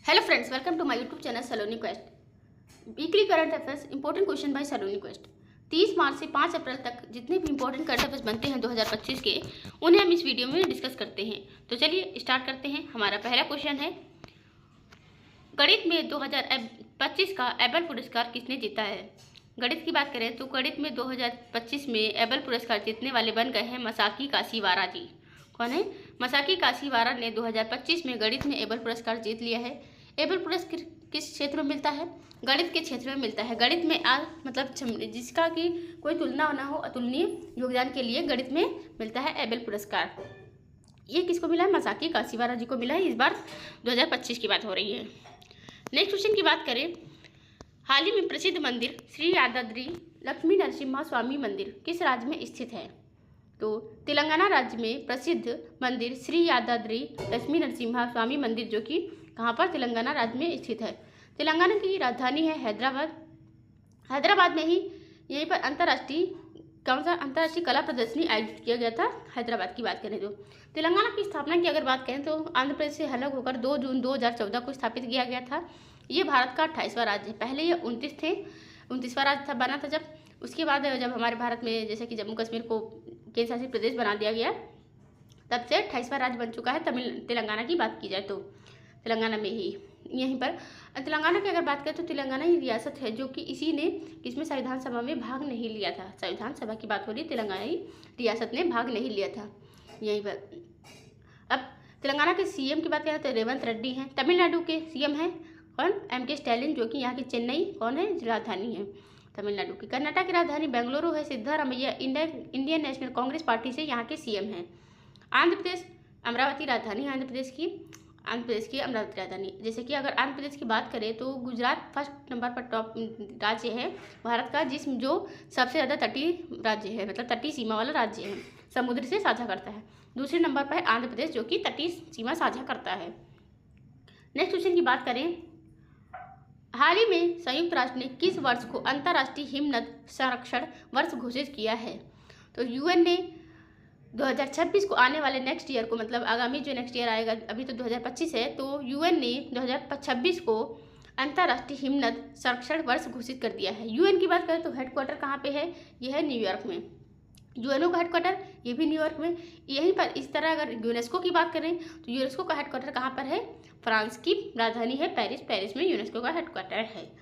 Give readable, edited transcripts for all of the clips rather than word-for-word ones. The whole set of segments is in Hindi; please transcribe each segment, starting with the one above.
Hello friends, welcome to my YouTube channel Saloni quest. Weekly current affairs important question by Saloni quest. 30 March से 5 अप्रैल तक जितने भी इंपॉर्टेंट करंट अफेयर्स बनते हैं 2025 के, उन्हें हम इस वीडियो में डिस्कस करते हैं। तो चलिए स्टार्ट करते हैं। हमारा पहला क्वेश्चन है, गणित में 2025 का एबल पुरस्कार किसने जीता है। गणित की बात करें तो गणित में 2025 में एबल पुरस्कार जीतने वाले बन गए हैं मसाकी काशीवारा जी। कौन है? मसाकी काशीवारा ने 2025 में गणित में एबल पुरस्कार जीत लिया है। एबल पुरस्कार किस क्षेत्र में मिलता है? गणित के क्षेत्र में मिलता है। गणित में मतलब जिसका कि कोई तुलना ना हो, अतुलनीय योगदान के लिए गणित में मिलता है एबल पुरस्कार। ये किसको मिला है? मसाकी काशीवारा जी को मिला है। इस बार 2025 की बात हो रही है। नेक्स्ट क्वेश्चन की बात करें, हाल ही में प्रसिद्ध मंदिर श्री यादाद्री लक्ष्मी नरसिम्हा स्वामी मंदिर किस राज्य में स्थित है? तो तेलंगाना राज्य में प्रसिद्ध मंदिर श्री यादाद्री लक्ष्मी नरसिम्हा स्वामी मंदिर, जो कि कहाँ पर? तेलंगाना राज्य में स्थित है। तेलंगाना की राजधानी है हैदराबाद। हैदराबाद में ही यहीं पर अंतर्राष्ट्रीय कला प्रदर्शनी आयोजित किया गया था। हैदराबाद की बात करें तो तेलंगाना की स्थापना की अगर बात करें तो आंध्र प्रदेश से अलग होकर 2 जून 2014 को स्थापित किया गया था। ये भारत का 28वां राज्य है। पहले ये 29वां राज्य बना था जब, उसके बाद जब हमारे भारत में जैसे कि जम्मू कश्मीर को केंद्र शासित प्रदेश बना दिया गया, तब से 28वां राज्य बन चुका है। तेलंगाना की बात की जाए तो तेलंगाना में ही यहीं पर तेलंगाना की अगर बात करें तो तेलंगाना ही रियासत है जो कि इसी ने इसमें संविधान सभा में भाग नहीं लिया था। संविधान सभा की बात हो रही है, तेलंगाना ही रियासत ने भाग नहीं लिया था यहीं पर। अब तेलंगाना के सीएम की बात करें तो रेवंत रेड्डी हैं। तमिलनाडु के सीएम हैं कौन? एम.के. स्टैलिन, जो कि यहाँ की चेन्नई कौन है? राजधानी है तमिलनाडु की। कर्नाटक की राजधानी बेंगलुरु है। Siddaramaiah Indian national Congress party से यहाँ के सीएम हैं। आंध्र प्रदेश अमरावती राजधानी है। आंध्र प्रदेश की अमरावती राजधानी। जैसे कि अगर आंध्र प्रदेश की बात करें तो गुजरात फर्स्ट नंबर पर टॉप राज्य है भारत का, जो सबसे ज़्यादा तटीय राज्य है, मतलब तटीय सीमा वाला राज्य है, समुद्र से साझा करता है। दूसरे नंबर पर है आंध्र प्रदेश, जो कि तटीय सीमा साझा करता है। नेक्स्ट क्वेश्चन की बात करें, हाल ही में संयुक्त राष्ट्र ने किस वर्ष को अंतर्राष्ट्रीय हिमनद संरक्षण वर्ष घोषित किया है? तो यूएन ने 2026 को आने वाले नेक्स्ट ईयर को, मतलब आगामी जो नेक्स्ट ईयर आएगा, अभी तो 2025 है, तो यूएन ने 2026 को अंतर्राष्ट्रीय हिमनद संरक्षण वर्ष घोषित कर दिया है। यूएन की बात करें तो हेडक्वार्टर कहाँ पे है? यह है न्यूयॉर्क में। यूएनओ का हेडक्वार्टर ये भी न्यूयॉर्क में। यहीं पर इस तरह अगर यूनेस्को की बात करें तो यूनेस्को का हेडक्वार्टर कहाँ पर है? फ्रांस की राजधानी है पेरिस। पेरिस में यूनेस्को का हेडक्वार्टर है।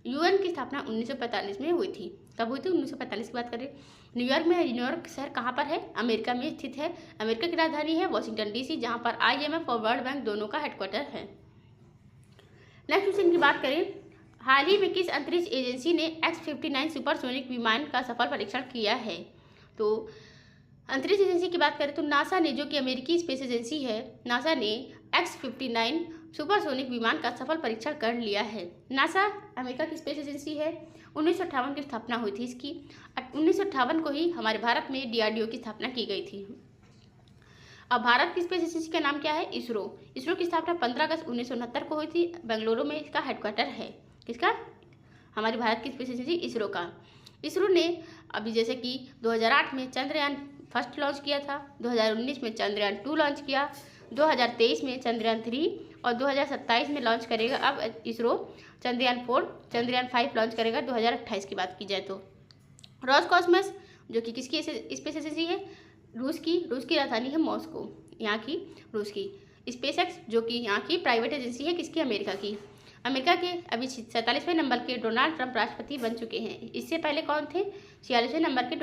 यूएन की स्थापना 1945 में हुई थी। कब हुई थी? 1945 की बात करें। न्यूयॉर्क में है। न्यूयॉर्क शहर कहाँ पर है? अमेरिका में स्थित है। अमेरिका की राजधानी है वॉशिंगटन डीसी, जहाँ पर IMF और वर्ल्ड बैंक दोनों का हेडक्वार्टर है। नेक्स्ट क्वेश्चन की बात करें, हाल ही में किस अंतरिक्ष एजेंसी ने X-59 सुपरसोनिक विमान का सफल परीक्षण किया है? तो अंतरिक्ष एजेंसी की बात करें तो नासा ने, जो कि अमेरिकी स्पेस एजेंसी है, नासा ने X-59 सुपरसोनिक विमान का सफल परीक्षण कर लिया है। नासा अमेरिका की स्पेस एजेंसी है। 1958 की स्थापना हुई थी इसकी। 1958 को ही हमारे भारत में DRDO की स्थापना की गई थी। अब भारत की स्पेस एजेंसी का नाम क्या है? इसरो। इसरो की स्थापना 15 अगस्त 1969 को हुई थी। बेंगलुरु में इसका हेडक्वार्टर है। किसका? हमारी भारत की स्पेस एजेंसी इसरो का। इसरो ने अभी जैसे कि 2008 में चंद्रयान फर्स्ट लॉन्च किया था, 2019 में चंद्रयान 2 लॉन्च किया, 2023 में चंद्रयान 3 और 2027 में लॉन्च करेगा अब इसरो चंद्रयान 4, चंद्रयान 5 लॉन्च करेगा 2028 की बात की जाए तो। रॉसकॉस्मस, जो कि किसकी स्पेस एजेंसी है? रूस की राजधानी है मॉस्को, यहाँ की रूस की। स्पेसएक्स, जो कि यहाँ की प्राइवेट एजेंसी है, किसकी? अमेरिका की। अमेरिका के अभी 47वें नंबर के डोनाल्ड ट्रंप राष्ट्रपति बन चुके हैं। इससे पहले कौन थे? 46वें नंबर के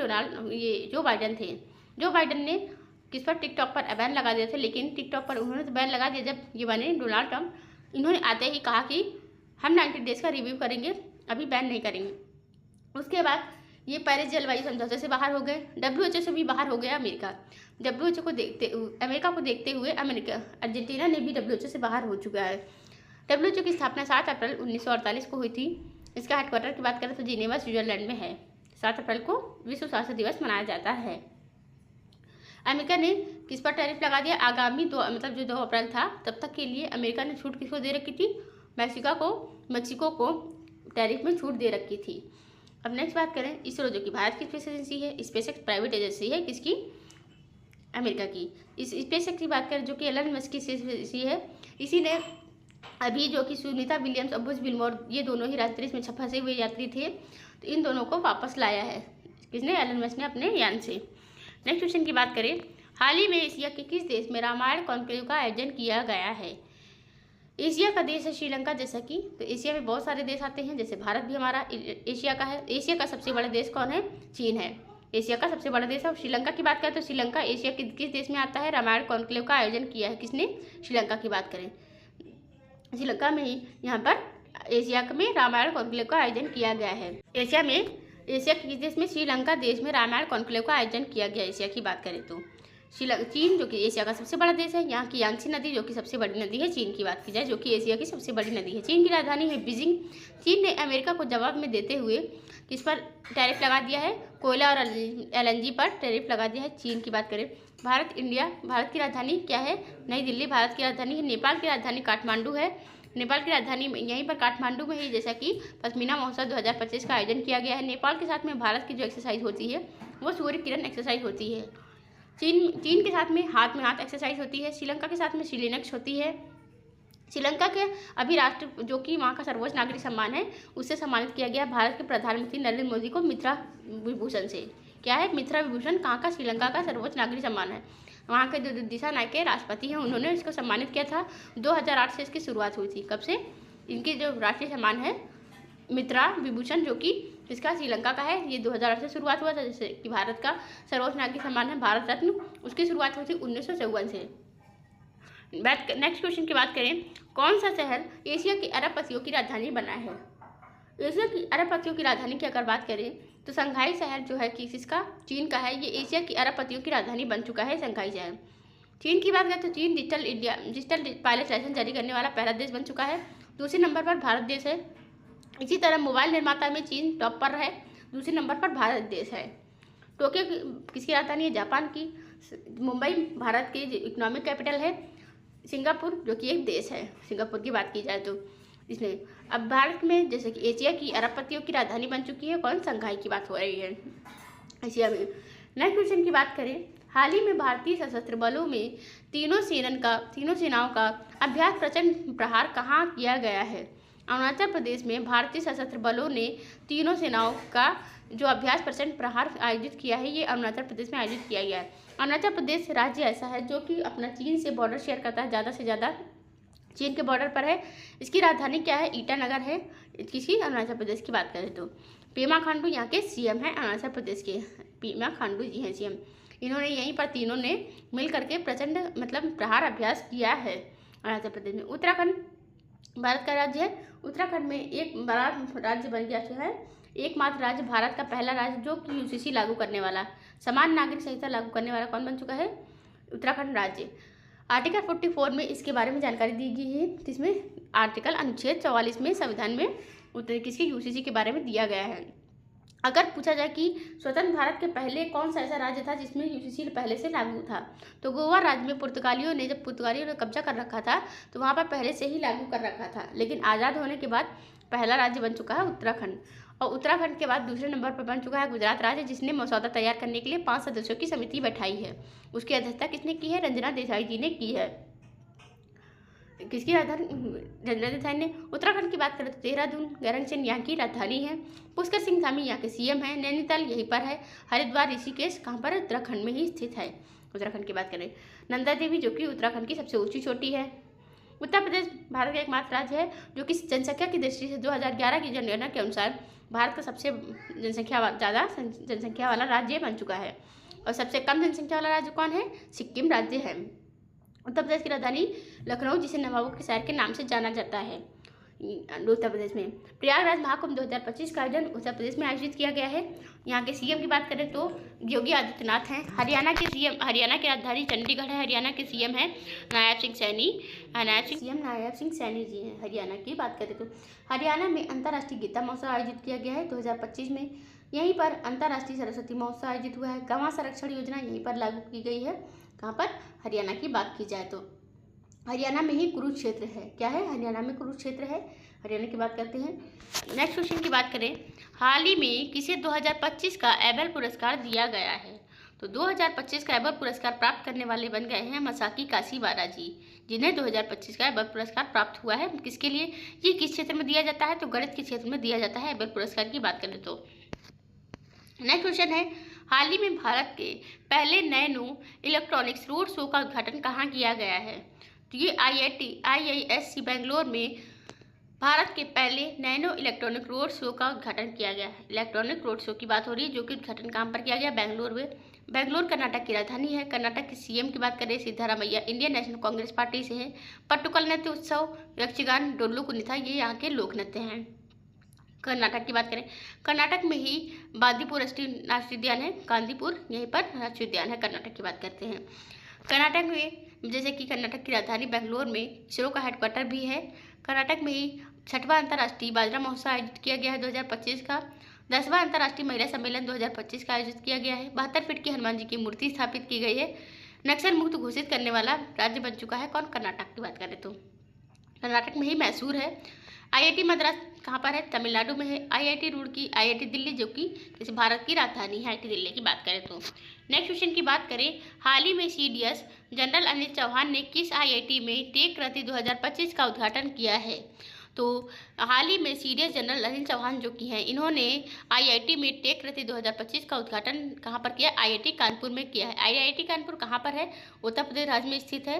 जो बाइडन थे। जो बाइडन ने किस पर? टिकटॉक पर बैन लगा दिया था, लेकिन टिकटॉक पर उन्होंने तो बैन लगा दिया जब ये बने डोनाल्ड ट्रंप। इन्होंने आते ही कहा कि हम 90 डेज का रिव्यू करेंगे, अभी बैन नहीं करेंगे। उसके बाद ये पेरिस जलवायु समझौते से बाहर हो गए। WHO से भी बाहर हो गया अमेरिका। अमेरिका को देखते हुए अर्जेंटीना ने भी WHO से बाहर हो चुका है। WHO की स्थापना 7 अप्रैल 1948 को हुई थी। इसका हेडक्वार्टर की बात करें तो जिनेवा स्विट्जरलैंड में है। 7 अप्रैल को विश्व स्वास्थ्य दिवस मनाया जाता है। अमेरिका ने किस पर टैरिफ लगा दिया? आगामी जो 2 अप्रैल था तब तक के लिए अमेरिका ने छूट किसको दे रखी थी? मैक्सिको को टैरिफ में छूट दे रखी थी। अब नेक्स्ट बात करें, इसरो, जो कि भारत की स्पेस एजेंसी है। स्पेसएक्स प्राइवेट एजेंसी है, किसकी? अमेरिका की। इस स्पेसएक्स की बात करें जो कि एलन मस्क की एजेंसी है, इसी ने अभी जो कि सुनीता विलियम्स और बुश विल्मोर, ये दोनों ही रात्रि में फंसे हुए यात्री थे, तो इन दोनों को वापस लाया है किसने, एलन मस्क ने अपने यान से। नेक्स्ट क्वेश्चन की बात करें, हाल ही में एशिया के किस देश में रामायण कॉन्क्लेव का आयोजन किया गया है। एशिया का देश है श्रीलंका। जैसा कि तो एशिया में बहुत सारे देश आते हैं, जैसे भारत भी हमारा एशिया का है। एशिया का सबसे बड़ा देश कौन है, चीन है। एशिया का सबसे बड़ा देश है। और श्रीलंका की बात करें तो श्रीलंका एशिया के किस देश में आता है, रामायण कॉन्क्लेव का आयोजन किया है किसने, श्रीलंका की बात करें श्रीलंका में ही यहाँ पर एशिया में रामायण कॉन्क्लेव का आयोजन किया गया है। एशिया के किस देश में, श्रीलंका देश में रामायण कॉन्क्लेव का आयोजन किया गया। एशिया की बात करें तो चीन जो कि एशिया का सबसे बड़ा देश है, यहाँ की यांगत्से नदी जो कि सबसे बड़ी नदी है चीन की बात की जाए, जो कि एशिया की सबसे बड़ी नदी है। चीन की राजधानी है बीजिंग। चीन ने अमेरिका को जवाब में देते हुए किस पर टैरिफ लगा दिया है, कोयला और LNG पर टैरिफ लगा दिया है। चीन की बात करें भारत की राजधानी क्या है, नई दिल्ली भारत की राजधानी है। नेपाल की राजधानी काठमांडू है। नेपाल की राजधानी यहीं पर काठमांडू में ही जैसा कि पश्मीना महोत्सव 2025 का आयोजन किया गया है। नेपाल के साथ में भारत की जो एक्सरसाइज होती है वो सूर्य किरण एक्सरसाइज होती है। चीन के साथ में हाथ एक्सरसाइज होती है। श्रीलंका के साथ में श्रीलिनक्स होती है। श्रीलंका के अभी राष्ट्र जो कि वहाँ का सर्वोच्च नागरिक सम्मान है, उससे सम्मानित किया गया भारत के प्रधानमंत्री नरेंद्र मोदी को मित्रा विभूषण से। क्या है मित्रा विभूषण, कहाँ का, श्रीलंका का सर्वोच्च नागरिक सम्मान है। वहाँ के जो दिशा नायक के राष्ट्रपति हैं उन्होंने इसको सम्मानित किया था। 2008 से इसकी शुरुआत हुई थी। कब से, इनकी जो राष्ट्रीय सम्मान है मित्रा विभूषण जो कि इसका श्रीलंका का है, ये 2008 से शुरुआत हुआ था। जैसे कि भारत का सर्वोच्च नागरिक सम्मान है भारत रत्न, उसकी शुरुआत हुई थी 1954 से। नेक्स्ट क्वेश्चन की बात करें, कौन सा शहर एशिया के अरबपतियों की राजधानी बना है। एशिया की अरबपतियों की राजधानी की अगर बात करें तो शंघाई शहर जो है कि किसका, चीन का है। ये एशिया की अरबपतियों की राजधानी बन चुका है शंघाई शहर। चीन की बात करें तो चीन डिजिटल पायलट लाइसेंस जारी करने वाला पहला देश बन चुका है। दूसरे नंबर पर भारत देश है। इसी तरह मोबाइल निर्माता में चीन टॉप पर है, दूसरे नंबर पर भारत देश है। टोक्यो किसकी राजधानी है, जापान की। मुंबई भारत की इकोनॉमिक कैपिटल है। सिंगापुर जो कि एक देश है, सिंगापुर की बात की जाए तो इसमें। अब भारत में जैसे कि एशिया की अरबपतियों की राजधानी बन चुकी है कौन, शंघाई की बात हो रही है एशिया में। नेक्स्ट क्वेश्चन की बात करें, हाल ही में भारतीय सशस्त्र बलों में तीनों सेनाओं का अभ्यास प्रचंड प्रहार कहाँ किया गया है। अरुणाचल प्रदेश में भारतीय सशस्त्र बलों ने तीनों सेनाओं का जो अभ्यास प्रचंड प्रहार आयोजित किया है, ये अरुणाचल प्रदेश में आयोजित किया गया है। अरुणाचल प्रदेश राज्य ऐसा है जो कि अपना चीन से बॉर्डर शेयर करता है, ज़्यादा से ज़्यादा चीन के बॉर्डर पर है। इसकी राजधानी क्या है, ईटानगर है। किसी अरुणाचल प्रदेश की बात करें तो पेमा खांडू यहाँ के CM हैं अरुणाचल प्रदेश के, पेमा खांडू जी हैं CM। इन्होंने यहीं पर तीनों ने मिल करके प्रचंड प्रहार अभ्यास किया है अरुणाचल प्रदेश में। उत्तराखंड भारत का राज्य है। उत्तराखंड में एक बड़ा राज्य बन गया है, एकमात्र राज्य, भारत का पहला राज्य जो कि UCC लागू करने वाला, समान नागरिक संहिता लागू करने वाला कौन बन चुका है, उत्तराखंड राज्य। आर्टिकल 44 में इसके बारे में जानकारी दी गई है, जिसमें आर्टिकल अनुच्छेद 44 में संविधान में किसके UCC के बारे में दिया गया है। अगर पूछा जाए कि स्वतंत्र भारत के पहले कौन सा ऐसा राज्य था जिसमें UCC पहले से लागू था, तो गोवा राज्य में जब पुर्तगालियों ने कब्जा कर रखा था तो वहाँ पर पहले से ही लागू कर रखा था। लेकिन आज़ाद होने के बाद पहला राज्य बन चुका है उत्तराखंड। और उत्तराखंड के बाद दूसरे नंबर पर बन चुका है गुजरात राज्य, जिसने मसौदा तैयार करने के लिए 5 सदस्यों की समिति बैठाई है। उसकी अध्यक्षता किसने की है, रंजना देसाई जी ने की है। किसकी राजधानी, रंजना देसाई ने। उत्तराखंड की बात करें तो देहरादून गैरनचंद यहाँ की राजधानी है। पुष्कर सिंह धामी यहाँ के CM हैं। नैनीताल यहीं पर है। हरिद्वार ऋषिकेश कहाँ पर, उत्तराखंड में ही स्थित है। उत्तराखंड की बात करें, नंदा देवी जो कि उत्तराखंड की सबसे ऊंची चोटी है। उत्तर प्रदेश भारत का एकमात्र राज्य है जो कि जनसंख्या की दृष्टि से 2011 की जनगणना के अनुसार भारत का सबसे ज़्यादा जनसंख्या वाला राज्य बन चुका है। और सबसे कम जनसंख्या वाला राज्य कौन है, सिक्किम राज्य है। उत्तर प्रदेश की राजधानी लखनऊ, जिसे नवाबों के शहर के नाम से जाना जाता है उत्तर प्रदेश में। प्रयागराज महाकुंभ 2025 का आयोजन उत्तर प्रदेश में आयोजित किया गया है। यहाँ के CM की बात करें तो योगी आदित्यनाथ हैं। हरियाणा की राजधानी चंडीगढ़ है। हरियाणा के CM हैं नायब सिंह सैनी। नायब सिंह सैनी जी हैं। हरियाणा की बात करें तो हरियाणा में अंतर्राष्ट्रीय गीता महोत्सव आयोजित किया गया है 2025 में। यहीं पर अंतर्राष्ट्रीय सरस्वती महोत्सव आयोजित हुआ है। गवां संरक्षण योजना यहीं पर लागू की गई है। कहाँ पर, हरियाणा की बात की जाए तो हरियाणा में ही कुरुक्षेत्र है। क्या है, हरियाणा में कुरुक्षेत्र है। हरियाणा की बात करते हैं। नेक्स्ट क्वेश्चन की बात करें, हाल ही में किसे 2025 का एबेल पुरस्कार दिया गया है। तो 2025 का एबल पुरस्कार प्राप्त करने वाले बन गए हैं मसाकी काशीवारा जी, जिन्हें 2025 का एबल पुरस्कार प्राप्त हुआ है। किसके लिए, ये किस क्षेत्र में दिया जाता है, तो गणित के क्षेत्र में दिया जाता है एबल पुरस्कार की बात करें तो। नेक्स्ट क्वेश्चन है, हाल ही में भारत के पहले नैनो इलेक्ट्रॉनिक्स रोड शो का उद्घाटन कहाँ किया गया है, तो ये IISc बेंगलोर में भारत के पहले नैनो इलेक्ट्रॉनिक रोड शो का उद्घाटन किया गया है। इलेक्ट्रॉनिक रोड शो की बात हो रही है, जो कि उद्घाटन कहाँ पर किया गया, बेंगलोर में। बेंगलोर कर्नाटक की राजधानी है। कर्नाटक के CM की बात करें Siddaramaiah Indian national Congress party से है। पट्टुकल नृत्य उत्सव, यक्षगान, डोल्लू कुनिता ये यहाँ के लोक नृत्य हैं। कर्नाटक की बात करें, कर्नाटक में ही बांदीपुर राष्ट्रीय उद्यान है, कांदीपुर यहीं पर राष्ट्रीय उद्यान है। कर्नाटक की बात करते हैं, कर्नाटक में जैसे कि कर्नाटक की राजधानी बेंगलोर में इसरो का हेडक्वार्टर भी है। कर्नाटक में ही 6वां अंतर्राष्ट्रीय बाजरा महोत्सव आयोजित किया गया है 2025 का। 10वां अंतर्राष्ट्रीय महिला सम्मेलन 2025 का आयोजित किया गया है। 72 फीट की हनुमान जी की मूर्ति स्थापित की गई है। नक्सल मुक्त घोषित करने वाला राज्य बन चुका है कौन, कर्नाटक की बात करें तो कर्नाटक में ही मैसूर है। IIT मद्रास कहाँ पर है, तमिलनाडु में है। IIT रुड़की, IIT दिल्ली जो कि जैसे भारत की राजधानी है IIT दिल्ली की बात करें तो। नेक्स्ट क्वेश्चन की बात करें, हाल ही में CDS जनरल अनिल चौहान ने किस IIT में टेक रति 2025 का उद्घाटन किया है, तो हाल ही में CDS जनरल अनिल चौहान जो कि हैं इन्होंने IIT में टेक रति 2025 का उद्घाटन कहाँ पर किया, IIT कानपुर में किया है। IIT कानपुर कहाँ पर है, उत्तर प्रदेश राज्य में स्थित है।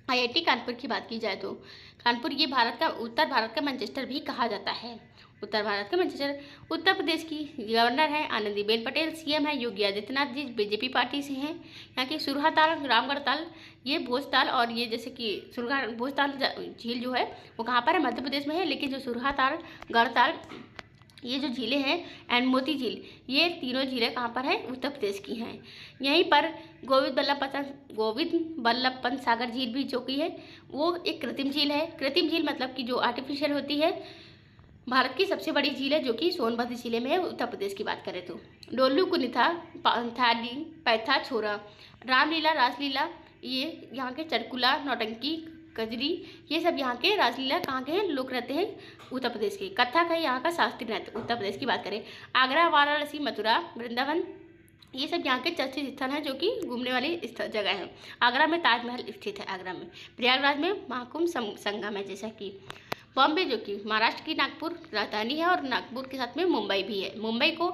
IIT कानपुर की बात की जाए तो कानपुर ये उत्तर भारत का मैनचेस्टर भी कहा जाता है। उत्तर भारत का मैनचेस्टर। उत्तर प्रदेश की गवर्नर है आनंदीबेन पटेल। CM है योगी आदित्यनाथ जी, BJP पार्टी से हैं। यहाँ की सुरहाताल, रामगढ़ ताल, ये भोजताल और ये जैसे कि भोजताल झील जो है वो कहाँ पर है, मध्य प्रदेश में है। लेकिन जो सुरहाताल, गढ़ताल ये जो झीलें हैं एंड मोती झील, ये तीनों झीलें कहाँ पर हैं, उत्तर प्रदेश की हैं। यहीं पर गोविंद बल्लभ पंत सागर झील भी जो कि है वो एक कृत्रिम झील है। कृत्रिम झील मतलब कि जो आर्टिफिशियल होती है, भारत की सबसे बड़ी झील है जो कि सोनभद्र जिले में है उत्तर प्रदेश की बात करें तो। डोल्लू कुनिता, थाली, पैथा, छोरा, रामलीला, रासलीला, ये यहाँ के चरकुला, नौटंकी, कजरी, ये सब यहाँ के रासलीला कहाँ के हैं, लोक नृत्य हैं उत्तर प्रदेश के। कथक है यहाँ का शास्त्रीय नृत्य उत्तर प्रदेश की बात करें। आगरा, वाराणसी, मथुरा, वृंदावन ये सब यहाँ के चर्चित स्थल हैं जो कि घूमने वाली जगह है। आगरा में ताजमहल स्थित है, आगरा में। प्रयागराज में महाकुंभ संगम है। जैसा कि बॉम्बे जो कि महाराष्ट्र की नागपुर राजधानी है और नागपुर के साथ में मुंबई भी है। मुंबई को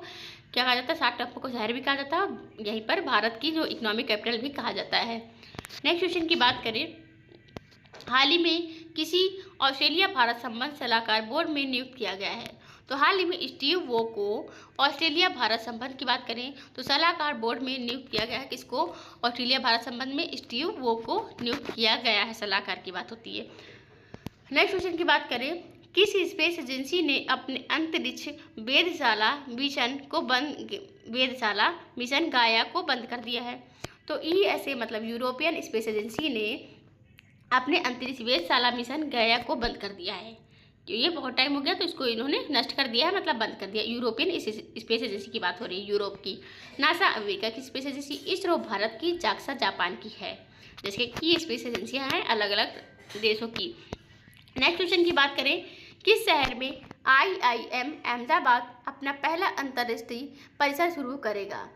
क्या कहा जाता है, 7 टप्पों को शहर भी कहा जाता है और यहीं पर भारत की जो इकोनॉमिक कैपिटल भी कहा जाता है। नेक्स्ट क्वेश्चन की बात करें, हाल ही में किसी ऑस्ट्रेलिया भारत संबंध सलाहकार बोर्ड में नियुक्त किया गया है, तो हाल ही में स्टीव वो को ऑस्ट्रेलिया भारत संबंध की बात करें तो सलाहकार बोर्ड में नियुक्त किया गया है। किसको, ऑस्ट्रेलिया भारत संबंध में स्टीव वो को नियुक्त किया गया है, सलाहकार की बात होती है। नेक्स्ट क्वेश्चन की बात करें, किस स्पेस एजेंसी ने अपने अंतरिक्ष वेधशाला मिशन गाया को बंद कर दिया है, तो ESA मतलब यूरोपियन स्पेस एजेंसी ने अपने अंतरिक्ष वेधशाला मिशन गाया को बंद कर दिया है। ये बहुत टाइम हो गया तो इसको इन्होंने नष्ट कर दिया है, मतलब बंद कर दिया। यूरोपियन स्पेस एजेंसी की बात हो रही है, यूरोप की। नासा अमेरिका की स्पेस एजेंसी, इसरो भारत की, जाक्सा जापान की है। जैसे कि स्पेस एजेंसियां हैं अलग अलग देशों की। नेक्स्ट क्वेश्चन की बात करें, किस शहर में IIM अहमदाबाद अपना पहला अंतर्राष्ट्रीय परिसर शुरू करेगा,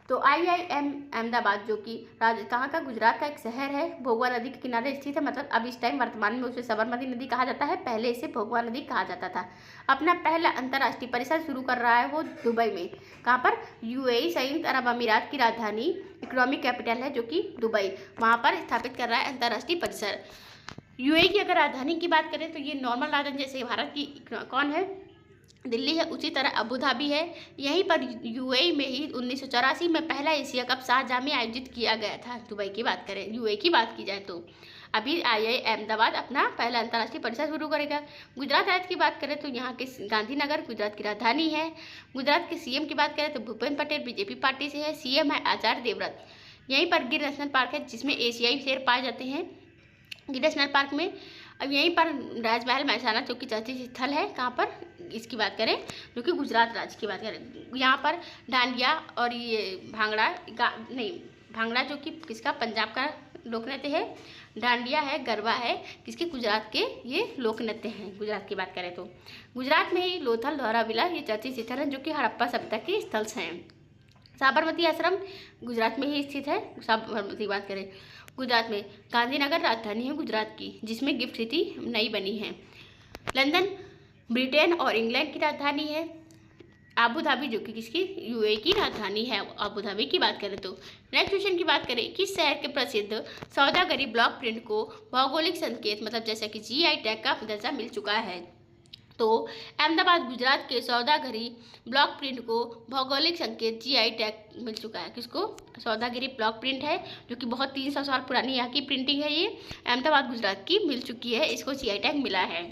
तो IIM अहमदाबाद जो कि कहाँ का, गुजरात का एक शहर है। भोगवा नदी के किनारे स्थित है, मतलब अब इस टाइम वर्तमान में उसे साबरमती नदी कहा जाता है, पहले इसे भोगवा नदी कहा जाता था। अपना पहला अंतर्राष्ट्रीय परिसर शुरू कर रहा है वो दुबई में। कहाँ पर, UAE संयुक्त अरब अमीरात की राजधानी, इकोनॉमिक कैपिटल है जो कि दुबई, वहाँ पर स्थापित कर रहा है अंतर्राष्ट्रीय परिसर। UAE की अगर राजधानी की बात करें तो ये नॉर्मल राजधानी जैसे भारत की कौन है, दिल्ली है, उसी तरह अबू धाबी है। यहीं पर UAE में ही 1984 में पहला एशिया कप शारजाह में आयोजित किया गया था। दुबई की बात करें, UAE की बात की जाए तो अभी IIM अहमदाबाद अपना पहला अंतर्राष्ट्रीय परिसर शुरू करेगा। गुजरात राज्य की बात करें तो यहाँ के गांधीनगर गुजरात की राजधानी है। गुजरात के CM की बात करें तो भूपेंद्र पटेल BJP पार्टी से है। CM है आचार्य देवव्रत। यहीं पर गिर नेशनल पार्क है जिसमें एशियाई शेर पाए जाते हैं गिर नेशनल पार्क में। अब यहीं पर राजमहल महसाना जो कि चर्चित स्थल है, कहाँ पर, इसकी बात करें जो कि गुजरात राज्य की बात करें। यहाँ पर डांडिया और ये भांगड़ा जो कि किसका, पंजाब का लोक नृत्य है। डांडिया है, गरबा है, किसके, गुजरात के ये लोक नृत्य हैं। गुजरात की बात करें तो गुजरात में ही लोथल, धौलावीरा ये चर्चित स्थल हैं जो कि हड़प्पा सभ्यता के स्थल हैं। साबरमती आश्रम गुजरात में ही स्थित है। साबरमती की बात करें गुजरात में, गांधीनगर राजधानी है गुजरात की, जिसमें गिफ्ट सिटी नई बनी है। लंदन ब्रिटेन और इंग्लैंड की राजधानी है। आबू धाबी जो कि किसकी, यूएई की राजधानी है। आबू धाबी की बात करें तो नेक्स्ट क्वेश्चन की बात करें, किस शहर के प्रसिद्ध सौदागरी ब्लॉक प्रिंट को भौगोलिक संकेत मतलब जैसे कि जीआई टैग का दर्जा मिल चुका है। तो अहमदाबाद गुजरात के सौदागरी ब्लॉक प्रिंट को भौगोलिक संकेत जीआई टैग मिल चुका है। किसको, सौदागरी ब्लॉक प्रिंट है जो कि बहुत 300 साल पुरानी यहाँ की प्रिंटिंग है, ये अहमदाबाद गुजरात की मिल चुकी है, इसको जीआई टैग मिला है।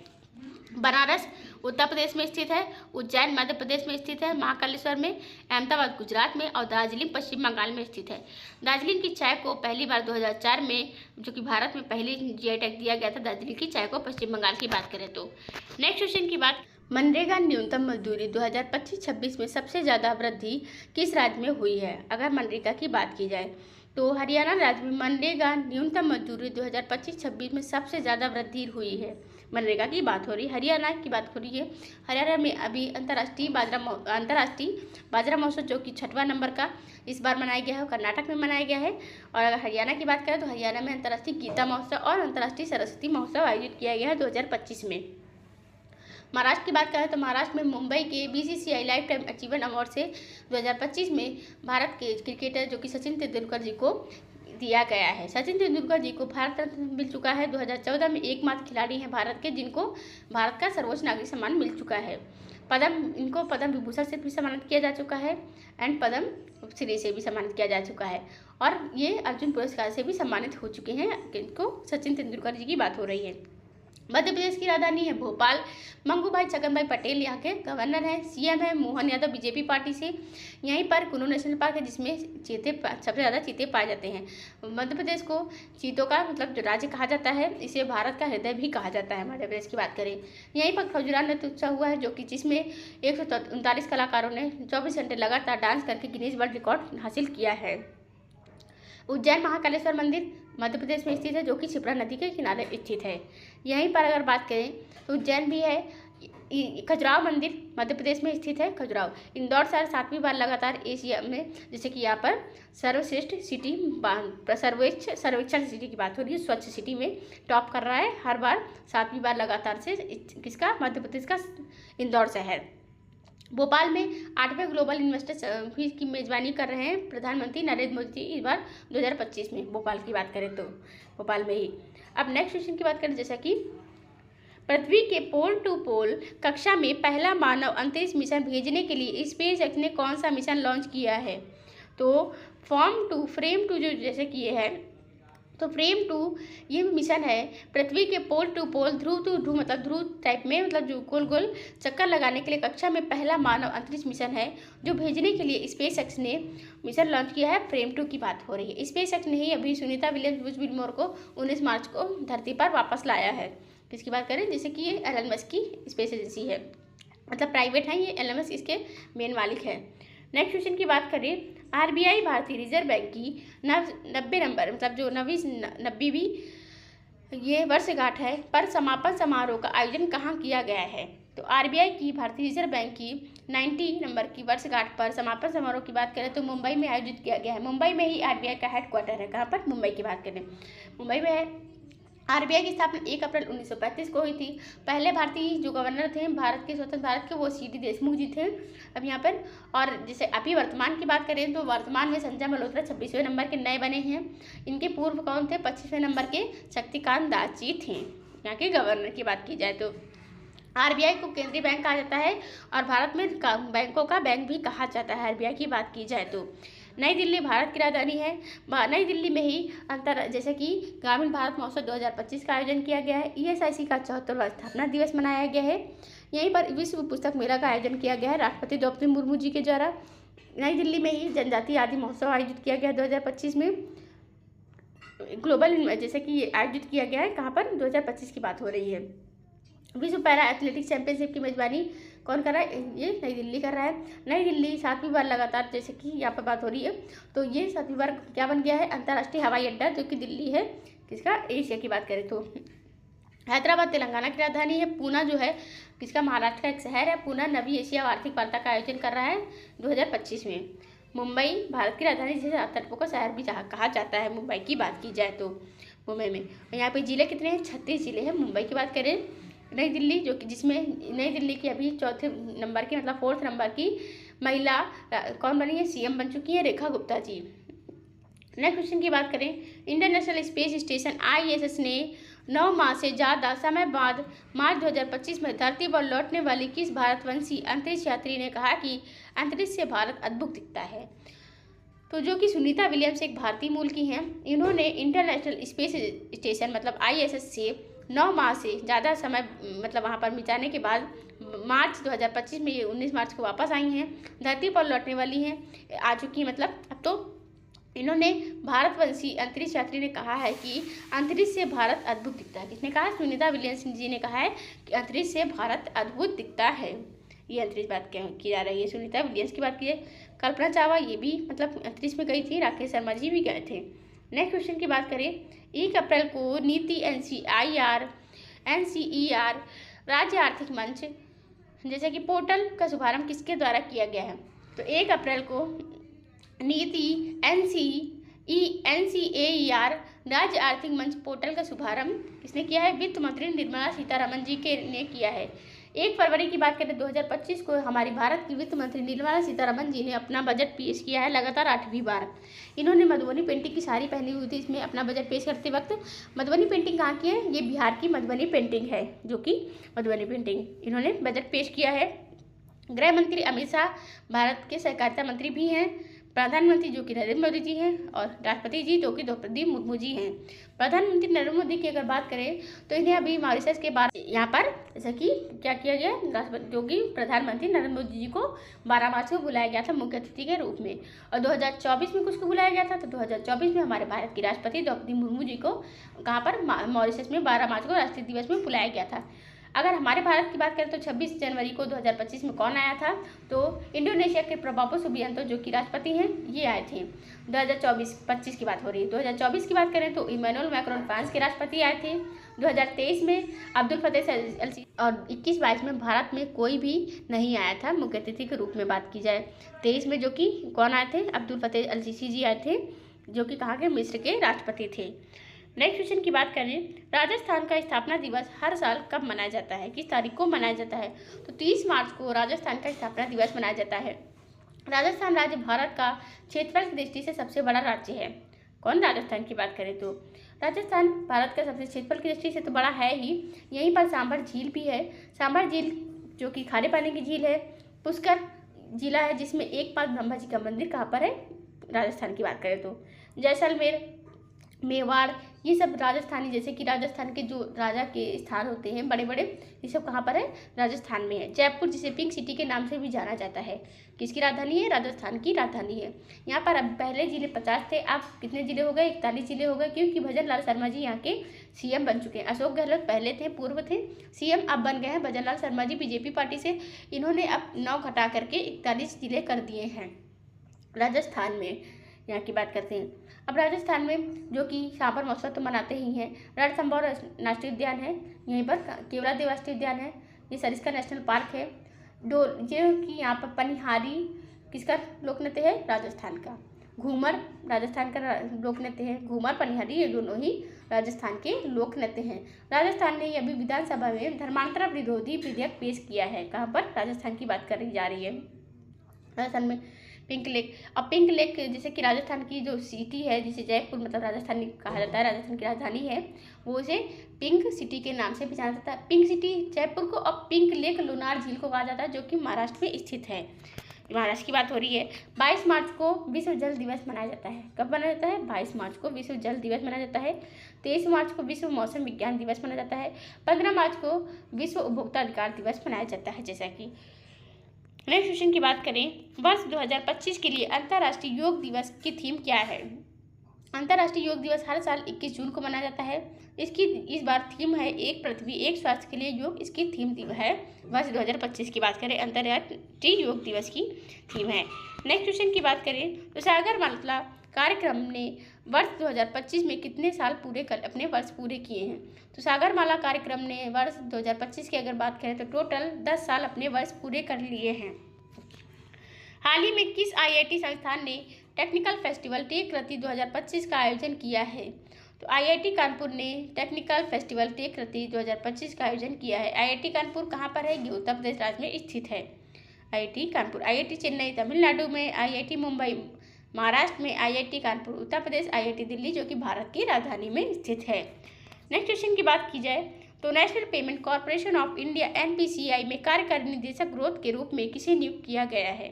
बनारस उत्तर प्रदेश में स्थित है, उज्जैन मध्य प्रदेश में स्थित है, महाकालेश्वर में, अहमदाबाद गुजरात में और दार्जिलिंग पश्चिम बंगाल में स्थित है। दार्जिलिंग की चाय को पहली बार 2004 में, जो कि भारत में पहली जीआई टैग दिया गया था दार्जिलिंग की चाय को, पश्चिम बंगाल की बात करें तो। नेक्स्ट क्वेश्चन की बात, मनरेगा न्यूनतम मजदूरी 2025-26 में सबसे ज़्यादा वृद्धि किस राज्य में हुई है। अगर मनरेगा की बात की जाए तो हरियाणा राज्य में मनरेगा न्यूनतम मजदूरी 2025-26 में सबसे ज़्यादा वृद्धि हुई है। मनरेगा की बात हो रही है, हरियाणा की बात हो रही है। हरियाणा में अभी अंतर्राष्ट्रीय बाजरा महोत्सव जो कि 6वां नंबर का इस बार मनाया गया है, कर्नाटक में मनाया गया है। और अगर हरियाणा की बात करें तो हरियाणा में अंतर्राष्ट्रीय गीता महोत्सव और अंतर्राष्ट्रीय सरस्वती महोत्सव आयोजित किया गया है 2025 में। महाराष्ट्र की बात करें तो महाराष्ट्र में मुंबई के BCCI life time achievement award से 2025 में भारत के क्रिकेटर जो कि सचिन तेंदुलकर जी को दिया गया है। सचिन तेंदुलकर जी को भारत रत्न मिल चुका है। 2014 में एकमात्र खिलाड़ी हैं भारत के जिनको भारत का सर्वोच्च नागरिक सम्मान मिल चुका है। इनको पद्म विभूषण से भी सम्मानित किया जा चुका है एंड पद्म श्री से भी सम्मानित किया जा चुका है, और ये अर्जुन पुरस्कार से भी सम्मानित हो चुके हैं। इनको सचिन तेंदुलकर जी की बात हो रही है। मध्य प्रदेश की राजधानी है भोपाल। मंगू भाई छगन भाई पटेल यहाँ के गवर्नर हैं। सीएम है मोहन यादव बीजेपी पार्टी से। यहीं पर कुल्लू नेशनल पार्क है जिसमें सबसे ज़्यादा चीते पाए जाते हैं। मध्य प्रदेश को चीतों का मतलब जो राज्य कहा जाता है, इसे भारत का हृदय भी कहा जाता है। मध्य प्रदेश की बात करें, यहीं पर खजुराहो नृत्य उत्सव हुआ है जो कि जिसमें 139 कलाकारों ने 24 घंटे लगातार डांस करके गिनीज वर्ल्ड रिकॉर्ड हासिल किया है। उज्जैन महाकालेश्वर मंदिर मध्य प्रदेश में स्थित है जो कि क्षिप्रा नदी के किनारे स्थित है। यहीं पर अगर बात करें तो उज्जैन भी है। खजुराहो मंदिर मध्य प्रदेश में स्थित है, खजुराहो। इंदौर शहर 7वीं बार लगातार एशिया में, जैसे कि यहाँ पर सर्वश्रेष्ठ सिटी सर्वेक्षण सिटी की बात हो रही है, स्वच्छ सिटी में टॉप कर रहा है हर बार 7वीं बार लगातार से। किसका, मध्य प्रदेश का इंदौर शहर। भोपाल में 8वें ग्लोबल इन्वेस्टर की मेजबानी कर रहे हैं प्रधानमंत्री नरेंद्र मोदी इस बार 2025 में। भोपाल की बात करें तो भोपाल में ही। अब नेक्स्ट क्वेश्चन की बात करें, जैसा कि पृथ्वी के पोल टू पोल कक्षा में पहला मानव अंतरिक्ष मिशन भेजने के लिए स्पेसएक्स ने कौन सा मिशन लॉन्च किया है। तो फ्रेम टू जो जैसे कि ये है, तो फ्रेम 2 ये मिशन है पृथ्वी के pole to pole, Dhruv to ध्रुव मतलब ध्रुव टाइप में, मतलब जो गोल गोल चक्कर लगाने के लिए कक्षा में पहला मानव अंतरिक्ष मिशन है जो भेजने के लिए स्पेसएक्स ने मिशन लॉन्च किया है। फ्रेम 2 की बात हो रही है। स्पेसएक्स ने ही अभी सुनीता विलियम्स विलमोर को 19 मार्च को धरती पर वापस लाया है। किसकी बात करें, जैसे कि ये एलन मस्क की स्पेस एजेंसी है, मतलब प्राइवेट है ये, एलन मस्क इसके मेन मालिक है। नेक्स्ट क्वेश्चन की बात करें, आरबीआई भारतीय रिजर्व बैंक की 90 नंबर मतलब जो 90वीं ये वर्षगांठ है पर समापन समारोह का आयोजन कहाँ किया गया है। तो आरबीआई की भारतीय रिजर्व बैंक की 90 नंबर की वर्षगांठ पर समापन समारोह की बात करें तो मुंबई में आयोजित किया गया है। मुंबई में ही आरबीआई का हेडक्वार्टर है। कहाँ पर, मुंबई की बात करें मुंबई में है। आरबीआई की स्थापना 1 अप्रैल 1935 को हुई थी। पहले भारतीय जो गवर्नर थे भारत के, स्वतंत्र भारत के, वो सीडी देशमुख जी थे अब यहाँ पर। और जैसे अभी वर्तमान की बात करें तो वर्तमान में संजय मल्होत्रा 26वें नंबर के नए बने हैं। इनके पूर्व कौन थे, 25वें नंबर के शक्तिकांत दास जी थे यहाँ के गवर्नर की बात की जाए तो। आरबीआई को केंद्रीय बैंक कहा जाता है और भारत में बैंकों का बैंक भी कहा जाता है आरबीआई की बात की जाए तो। नई दिल्ली भारत की राजधानी है। नई दिल्ली में ही जैसे कि ग्रामीण भारत महोत्सव 2025 का आयोजन किया गया है। ईएसआईसी का 74वां स्थापना दिवस मनाया गया है। यहीं पर विश्व पुस्तक मेला का आयोजन किया गया है राष्ट्रपति द्रौपदी मुर्मू जी के द्वारा। नई दिल्ली में ही जनजातीय आदि महोत्सव आयोजित किया गया है 2025 में। ग्लोबल जैसे कि आयोजित किया गया है, कहाँ पर, 2025 की बात हो रही है। विश्व पैरा एथलेटिक्स चैंपियनशिप की मेजबानी कौन कर रहा है, ये नई दिल्ली कर रहा है। नई दिल्ली 7वीं बार लगातार, जैसे कि यहाँ पर बात हो रही है तो ये 7वीं बार क्या बन गया है, अंतर्राष्ट्रीय हवाई अड्डा जो कि दिल्ली है। किसका, एशिया की बात करें तो। हैदराबाद तेलंगाना की राजधानी है। पूना जो है किसका, महाराष्ट्र का एक शहर है। पूना नवी एशिया आर्थिक वार्ता का आयोजन कर रहा है 2025 में। मुंबई भारत की राजधानी जिसे सात तटों का शहर भी कहा जाता है, मुंबई की बात की जाए तो। मुंबई में यहाँ पे ज़िले कितने हैं? 36 ज़िले हैं। मुंबई की बात करें, नई दिल्ली जो कि जिसमें नई दिल्ली की अभी चौथे नंबर की मतलब 4th नंबर की महिला कौन बनी है? CM बन चुकी है, रेखा गुप्ता जी। नेक्स्ट क्वेश्चन की बात करें, इंटरनेशनल स्पेस स्टेशन ISS ने 9 माह से ज़्यादा समय बाद मार्च 2025 में धरती पर लौटने वाली किस भारतवंशी अंतरिक्ष यात्री ने कहा कि अंतरिक्ष से भारत अद्भुत दिखता है? तो जो कि सुनीता विलियम्स एक भारतीय मूल की हैं। इन्होंने इंटरनेशनल स्पेस स्टेशन मतलब ISS से 9 माह से ज़्यादा समय मतलब वहाँ पर बिताने के बाद मार्च 2025 में, ये 19 मार्च को वापस आई हैं, धरती पर लौटने वाली हैं, आ चुकी हैं मतलब अब तो। इन्होंने भारतवंशी अंतरिक्ष यात्री ने कहा है कि अंतरिक्ष से भारत अद्भुत दिखता है। किसने कहा? सुनीता विलियम्स जी ने कहा है कि अंतरिक्ष से भारत अद्भुत दिखता है। ये अंतरिक्ष बात की जा रही है, सुनीता विलियम्स की बात की है। कल्पना चावला ये भी मतलब अंतरिक्ष में गई थी, राकेश शर्मा जी भी गए थे। नेक्स्ट क्वेश्चन की बात करें, 1 अप्रैल को नीति NCER राज्य आर्थिक मंच जैसे कि पोर्टल का शुभारंभ किसके द्वारा किया गया है? तो 1 अप्रैल को नीति NCER राज्य आर्थिक मंच पोर्टल का शुभारंभ किसने किया है? वित्त मंत्री निर्मला सीतारमण जी ने किया है। 1 फरवरी की बात करें 2025 को हमारी भारत की वित्त मंत्री निर्मला सीतारमण जी ने अपना बजट पेश किया है लगातार 8वीं बार। इन्होंने मधुबनी पेंटिंग की साड़ी पहनी हुई थी इसमें अपना बजट पेश करते वक्त। मधुबनी पेंटिंग कहाँ की है? ये बिहार की मधुबनी पेंटिंग है, जो कि मधुबनी पेंटिंग इन्होंने बजट पेश किया है। गृह मंत्री अमित शाह भारत के सहकारिता मंत्री भी हैं। प्रधानमंत्री जो कि नरेंद्र मोदी जी हैं और राष्ट्रपति जी जो कि द्रौपदी मुर्मू जी हैं। प्रधानमंत्री नरेंद्र मोदी की अगर बात करें तो इन्हें अभी मॉरिशस के बाद यहाँ पर जैसे कि क्या किया गया, राष्ट्रपति जो कि प्रधानमंत्री नरेंद्र मोदी जी को 12 मार्च को बुलाया गया था मुख्य अतिथि के रूप में। और 2024 में किसको बुलाया गया था? तो 2024 में हमारे भारत की राष्ट्रपति द्रौपदी मुर्मू जी को कहाँ पर? मॉरिशस में 12 मार्च को राष्ट्रीय दिवस में बुलाया गया था। अगर हमारे भारत की बात करें तो 26 जनवरी को 2025 में कौन आया था? तो इंडोनेशिया के प्रबोवो सुबियांतो जो कि राष्ट्रपति हैं, ये आए थे। 2024-25 की बात हो रही है। 2024 की बात करें तो इमैनुअल मैक्रोन फ्रांस के राष्ट्रपति आए थे। 2023 में अब्दुल फतेह अल सीसी और 21-22 में भारत में कोई भी नहीं आया था मुख्य अतिथि के रूप में बात की जाए। 23 में जो कि कौन आए थे? अब्दुल फतेह अल सीसी जी आए थे, जो कि कहाँ के? मिस्र के राष्ट्रपति थे। नेक्स्ट क्वेश्चन की बात करें, राजस्थान का स्थापना दिवस हर साल कब मनाया जाता है? किस तारीख को मनाया जाता है? तो 30 मार्च को राजस्थान का स्थापना दिवस मनाया जाता है। राजस्थान राज्य भारत का क्षेत्रफल की दृष्टि से सबसे बड़ा राज्य है। कौन? राजस्थान की बात करें तो राजस्थान भारत का सबसे क्षेत्रफल की दृष्टि से तो बड़ा है ही। यहीं पर सांभर झील भी है। सांभर झील जो कि खारे पानी की झील है। पुष्कर जिला है जिसमें एक पास ब्रह्मा जी का मंदिर कहाँ पर है? राजस्थान की बात करें तो जैसलमेर, मेवाड़, ये सब राजस्थानी जैसे कि राजस्थान के जो राजा के स्थान होते हैं बड़े बड़े, ये सब कहाँ पर है? राजस्थान में है। जयपुर जिसे पिंक सिटी के नाम से भी जाना जाता है, किसकी राजधानी है? राजस्थान की राजधानी है। यहाँ पर अब पहले जिले 50 थे, अब कितने जिले हो गए? 41 जिले हो गए, क्योंकि भजन लाल शर्मा जी यहाँ के CM बन चुके हैं। अशोक गहलोत पहले थे, पूर्व थे CM, अब बन गए हैं भजन लाल शर्मा जी बीजेपी पार्टी से। इन्होंने अब 9 घटा करके 41 जिले कर दिए हैं राजस्थान में। यहाँ की बात करते हैं अब राजस्थान में, जो कि सांभर महोत्सव तो मनाते ही हैं। रणथंभौर राष्ट्रीय उद्यान है, यहीं पर केवलादेव राष्ट्रीय उद्यान है, ये सरिस्का नेशनल पार्क है। जो कि यहाँ पर पनिहारी किसका लोक नृत्य है? राजस्थान का। घूमर राजस्थान का लोक नृत्य है। घूमर, पनिहारी ये दोनों ही राजस्थान के लोक नृत्य हैं। राजस्थान ने अभी विधानसभा में धर्मांतरण विरोधी विधेयक पेश किया है। कहाँ पर? राजस्थान की बात करी जा रही है। राजस्थान में पिंक लेक, अब पिंक लेक जैसे कि राजस्थान की जो सिटी है, जिसे जयपुर मतलब राजस्थान कहा जाता है, राजस्थान की राजधानी है, वो उसे पिंक सिटी के नाम से भी जाना जाता है। पिंक सिटी जयपुर को, अब पिंक लेक लोनार झील को कहा जाता है, जो कि महाराष्ट्र में स्थित है। महाराष्ट्र की बात हो रही है। 22 मार्च को विश्व जल दिवस मनाया जाता है। कब मनाया जाता है? 22 मार्च को विश्व जल दिवस मनाया जाता है। 23 मार्च को विश्व मौसम विज्ञान दिवस मनाया जाता है। 15 मार्च को विश्व उपभोक्ता अधिकार दिवस मनाया जाता है। जैसा कि नेक्स्ट क्वेश्चन की बात करें, वर्ष 2025 के लिए अंतर्राष्ट्रीय योग दिवस की थीम क्या है? अंतर्राष्ट्रीय योग दिवस हर साल 21 जून को मनाया जाता है। इसकी इस बार थीम है एक पृथ्वी एक स्वास्थ्य के लिए योग। इसकी थीम है वर्ष 2025 की बात करें, अंतर्राष्ट्रीय योग दिवस की थीम है। नेक्स्ट क्वेश्चन की बात करें तो सागरमाला कार्यक्रम ने वर्ष 2025 में कितने साल अपने वर्ष पूरे किए हैं? तो सागरमाला कार्यक्रम ने वर्ष 2025 की अगर बात करें तो टोटल 10 साल अपने वर्ष पूरे कर लिए हैं। हाल ही में किस आईआईटी संस्थान ने टेक्निकल फेस्टिवल टेक रति 2025 का आयोजन किया है? तो आईआईटी कानपुर ने टेक्निकल फेस्टिवल टेक रति 2025 का आयोजन किया है। आईआईटी कानपुर कहाँ पर है? ये उत्तर प्रदेश राज्य में स्थित है। आईआईटी कानपुर। आईआईटी चेन्नई तमिलनाडु में, आईआईटी मुंबई महाराष्ट्र में, आईआईटी कानपुर उत्तर प्रदेश, आईआईटी दिल्ली जो कि भारत की राजधानी में स्थित है। नेक्स्ट क्वेश्चन की बात की जाए तो national payment corporation of India NPCI में कार्यकारी निदेशक ग्रोथ के रूप में किसे नियुक्त किया गया है?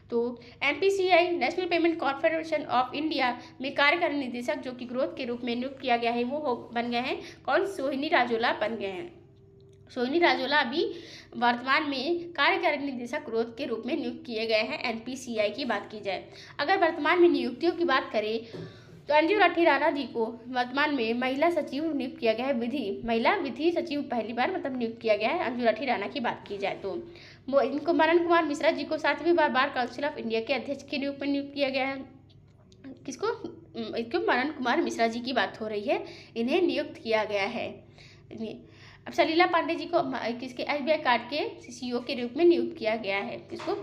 तो NPCI national payment corporation of India में कार्यकारी निदेशक जो कि ग्रोथ के रूप में नियुक्त किया गया है वो बन गए हैं कौन? सोहिनी राजोला बन गए हैं। सोहिनी राजोला अभी वर्तमान में कार्यकारी निदेशक ग्रोथ के रूप में नियुक्त किए गए हैं। एनपीसीआई की बात की जाए, अगर वर्तमान में नियुक्तियों की बात करें तो अंजू लाठी राणा जी को वर्तमान में महिला सचिव नियुक्त किया गया है। महिला विधि सचिव पहली बार नियुक्त किया गया है अंजू लाठी राणा की बात की जाए तो। इनको मनन कुमार मिश्रा जी को 7वीं बार काउंसिल ऑफ इंडिया के अध्यक्ष के रूप में नियुक्त किया गया है। किसको? इसको मनन कुमार मिश्रा जी की बात हो रही है, इन्हें नियुक्त किया गया है। अब सलीला पांडे जी को किसके एसबीआई कार्ड के सीईओ के रूप में नियुक्त किया गया है। किसको?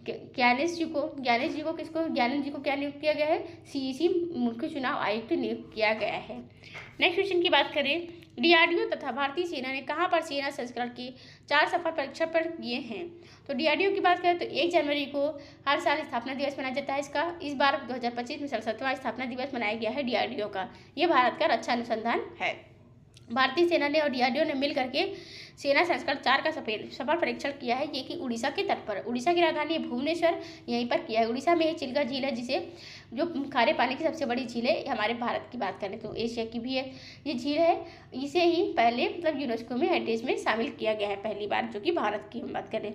ज्ञानेश जी को क्या नियुक्त किया गया है? सीईसी मुख्य चुनाव आयुक्त नियुक्त किया गया है। नेक्स्ट क्वेश्चन की बात करें, डीआरडीओ तथा भारतीय सेना ने कहाँ पर सेना संस्करण के 4 सफल परीक्षण पर किए हैं? तो डीआरडीओ की बात करें तो 1 जनवरी को हर साल स्थापना दिवस मनाया जाता है इसका। इस बार 2025 में 67वां स्थापना दिवस मनाया गया है डीआरडीओ का। ये भारत का रक्षा अनुसंधान है। भारतीय सेना ने और डीआरडीओ ने मिल करके सेना संस्करण 4 का सफल परीक्षण किया है, ये कि उड़ीसा के तट पर। उड़ीसा की राजधानी भुवनेश्वर यहीं पर किया है। उड़ीसा में चिल्का झील है, जिसे जो खारे पानी की सबसे बड़ी झील है हमारे भारत की बात करें तो एशिया की भी है ये झील है। इसे ही पहले यूनेस्को में हेरिटेज में शामिल किया गया है पहली बार, जो कि भारत की हम बात करें।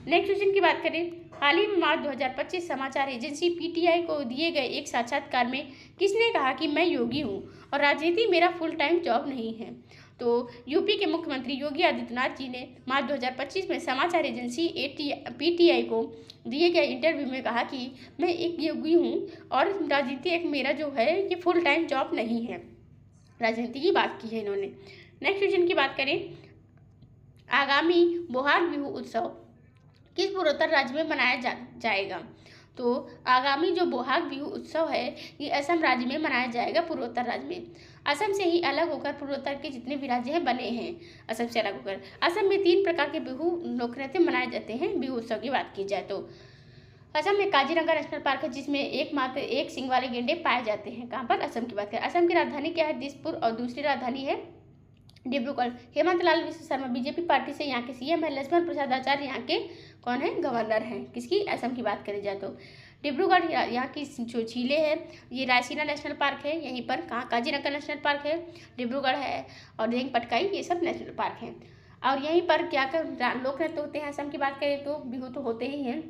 नेक्स्ट क्वेश्चन की बात करें, हाल ही में मार्च 2025 समाचार एजेंसी पीटीआई को दिए गए एक साक्षात्कार में किसने कहा कि मैं योगी हूँ और राजनीति मेरा फुल टाइम जॉब नहीं है? तो यूपी के मुख्यमंत्री योगी आदित्यनाथ जी ने मार्च 2025 में समाचार एजेंसी पीटीआई को दिए गए इंटरव्यू में कहा कि मैं एक योगी हूँ और राजनीति एक मेरा जो है ये फुल टाइम जॉब नहीं है। राजनीति की बात की है इन्होंने। नेक्स्ट क्वेश्चन की बात करें, आगामी बोहाग बिहू उत्सव किस पूर्वोत्तर राज्य में मनाया जाएगा? तो आगामी जो बोहाग बिहू उत्सव है ये असम राज्य में मनाया जाएगा, पूर्वोत्तर राज्य में। असम से ही अलग होकर पूर्वोत्तर के जितने भी राज्य हैं बने हैं असम से अलग होकर। असम में 3 प्रकार के बिहू लोक नृत्य मनाए जाते हैं। बिहू उत्सव की बात की जाए तो असम में काजीरंगा नेशनल पार्क है, जिसमें एकमात्र एक सींग वाले गेंडे पाए जाते हैं। कहाँ पर? असम की बात करें। असम की राजधानी क्या है? दिसपुर, और दूसरी राजधानी है डिब्रूगढ़। हेमंत लाल विश्व शर्मा बीजेपी पार्टी से यहाँ के सीएम है। लक्ष्मण प्रसाद आचार्य यहाँ के कौन है? गवर्नर हैं। किसकी? असम की बात करी जाए तो डिब्रूगढ़ यहाँ की जो झीलें हैं ये रायसीना नेशनल पार्क है, यहीं पर कहाँ काजीरंगा नेशनल पार्क है, डिब्रूगढ़ है और देंग पटकाई, ये सब नेशनल पार्क हैं। और यहीं पर क्या कर लोक नृत्य होते हैं? असम की बात करें तो बिहू तो होते ही हैं।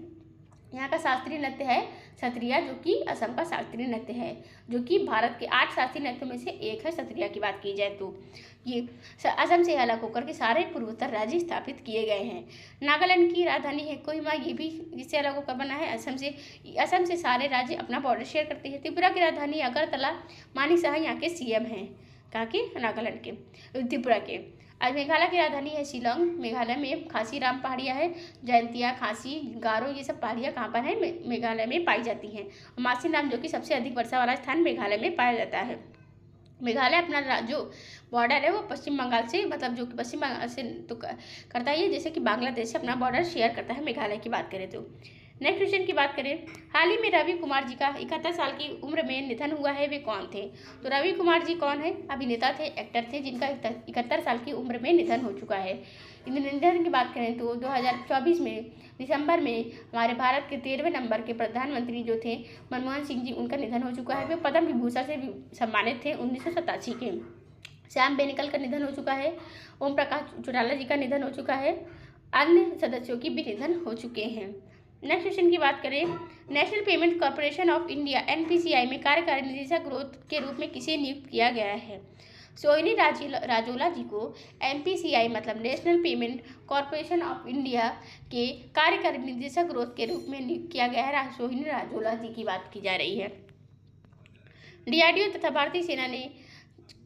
यहाँ का शास्त्रीय नृत्य है सत्रिया, जो कि असम का शास्त्रीय नृत्य है, जो कि भारत के 8 शास्त्रीय नृत्यों में से एक है सत्रिया की बात की जाए तो। ये असम से अलग होकर के सारे पूर्वोत्तर राज्य स्थापित किए गए हैं। नागालैंड की राजधानी है कोहिमा, ये भी इससे अलग होकर बना है। असम से सारे राज्य अपना बॉर्डर शेयर करते हैं। त्रिपुरा की राजधानी अगरतला, मानिक साहा यहाँ के सीएम हैं। कहाँ के? नागालैंड के, त्रिपुरा के। आज मेघालय की राजधानी है शिलोंग। मेघालय में खासी राम पहाड़ियाँ है, जयंतिया, खासी, गारो, ये सब पहाड़ियाँ कहाँ पर हैं? मेघालय में पाई जाती हैं। मासिनराम जो कि सबसे अधिक वर्षा वाला स्थान मेघालय में पाया जाता है। मेघालय अपना जो बॉर्डर है वो पश्चिम बंगाल से, मतलब जो कि पश्चिम बंगाल से तो करता ही है, जैसे कि बांग्लादेश से अपना बॉर्डर शेयर करता है मेघालय की बात करें तो। नेक्स्ट क्वेश्चन की बात करें, हाल ही में रवि कुमार जी का 71 साल की उम्र में निधन हुआ है, वे कौन थे? तो रवि कुमार जी कौन है? अभिनेता थे, एक्टर थे, जिनका 71 साल की उम्र में निधन हो चुका है। इन निधन की बात करें तो 2024 में दिसंबर में हमारे भारत के 13वें नंबर के प्रधानमंत्री जो थे मनमोहन सिंह जी, उनका निधन हो चुका है। वे पद्म विभूषण से सम्मानित थे 1987 के। श्याम बेनेगल का निधन हो चुका है। ओम प्रकाश चौटाला जी का निधन हो चुका है। अन्य सदस्यों की भी निधन हो चुके हैं। नेक्स्ट क्वेश्चन की बात करें, national payment corporation of India NPCI में कार्यकारी निदेशक ग्रोथ के रूप में किसे नियुक्त किया गया है? सोहिनी राजोला जी को एनपीसीआई मतलब national payment corporation of India के कार्यकारी निदेशक ग्रोथ के रूप में नियुक्त किया गया है। सोहिनी राजोला जी की बात की जा रही है। डीआरडीओ तथा भारतीय सेना ने